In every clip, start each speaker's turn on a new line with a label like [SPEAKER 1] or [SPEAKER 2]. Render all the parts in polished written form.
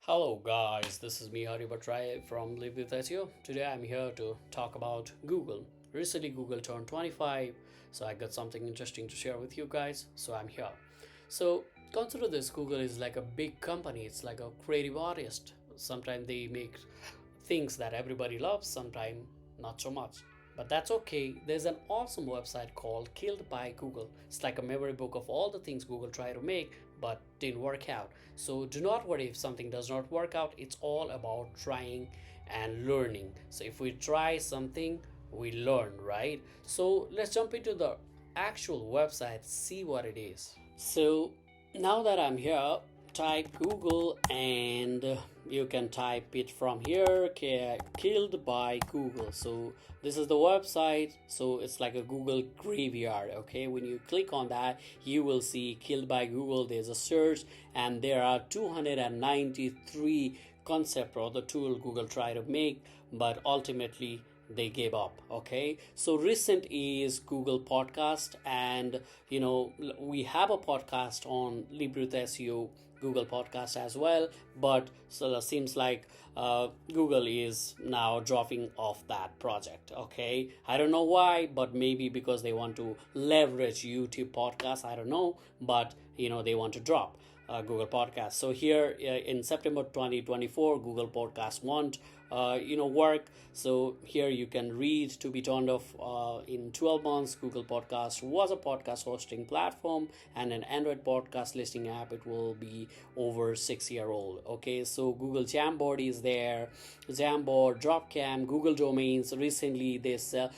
[SPEAKER 1] Hello guys, this is me Hari Bhattrai from Live with SEO. Today I'm here to talk about Google. Recently Google turned 25, so I got something interesting to share with you guys, so I'm here. So consider this, Google is like a big company, it's like a creative artist. Sometimes they make things that everybody loves, sometimes not so much. But that's okay. There's an awesome website called Killed by Google. It's like a memory book of all the things Google tried to make but didn't work out. So do not worry if something does not work out. It's all about trying and learning. So if we try something, we learn, right? So let's jump into the actual website, see what it is. So now that I'm here, type Google and you can type it from here, killed by Google. So this is the website, so it's like a Google graveyard. Okay, when you click on that, you will see killed by Google. There's a search and there are 293 concept or the tool Google tried to make, but ultimately they gave up. Okay, so recent is Google podcast, and we have a podcast on Libre SEO Google podcast as well, but so it seems like Google is now dropping off that project. Okay, I don't know why, but maybe because they want to leverage YouTube podcast, I don't know, but they want to drop Google Podcast. So here in September 2024, Google Podcast won't work. So here you can read to be turned off in 12 months. Google Podcast was a podcast hosting platform and an Android podcast listing app. It will be over 6 year old. Okay, so Google Jamboard is there, Jamboard, Dropcam, Google Domains. Recently they sell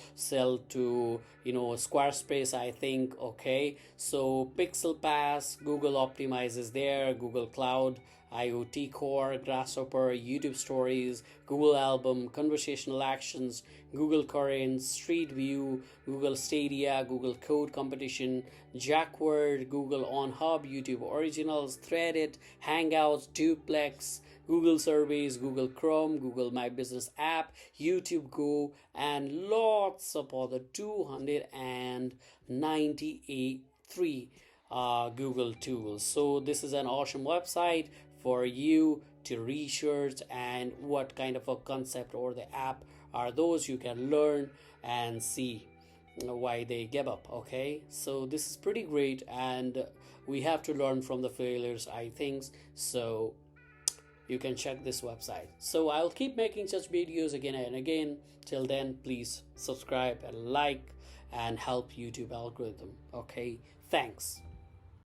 [SPEAKER 1] to Squarespace, I think. Okay, so Pixel Pass, Google Optimize there, Google Cloud, IoT Core, Grasshopper, YouTube Stories, Google Album, Conversational Actions, Google Current, Street View, Google Stadia, Google Code Competition, Jackward, Google On Hub, YouTube Originals, Threaded, Hangouts, Duplex, Google Surveys, Google Chrome, Google My Business app, YouTube Go, and lots of other 293 Google tools. So this is an awesome website for you to research and what kind of a concept or the app are those. You can learn and see why they give up. Okay, so this is pretty great, and we have to learn from the failures, I think. So you can check this website. So I'll keep making such videos again and again. Till then, please subscribe and like and help YouTube algorithm. Okay, thanks.